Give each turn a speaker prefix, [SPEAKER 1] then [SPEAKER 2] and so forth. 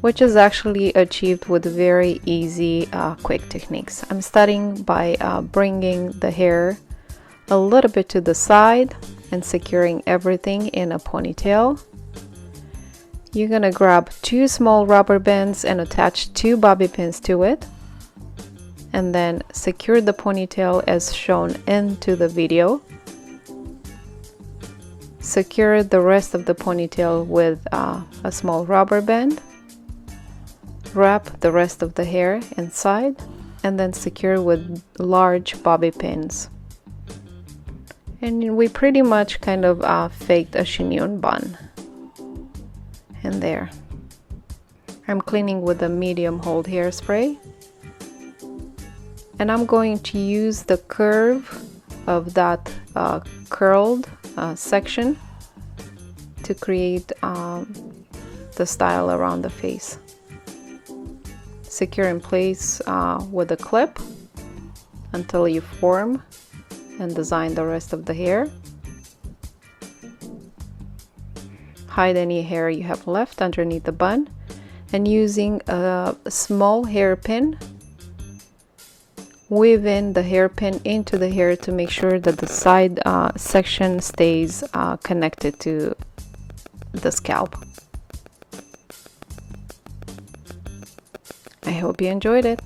[SPEAKER 1] which is actually achieved with very easy, quick techniques. I'm starting by bringing the hair a little bit to the side and securing everything in a ponytail. You're gonna grab 2 small rubber bands and attach 2 bobby pins to it, and then secure the ponytail as shown into the video. Secure the rest of the ponytail with a small rubber band. Wrap the rest of the hair inside and then secure with large bobby pins. And we pretty much kind of faked a chignon bun. And there. I'm cleaning with a medium hold hairspray. And I'm going to use the curve of that curled section to create the style around the face. Secure in place with a clip until you form and design the rest of the hair. Hide any hair you have left underneath the bun, and using a small hairpin, weave in the hairpin into the hair to make sure that the side section stays connected to the scalp. I hope you enjoyed it.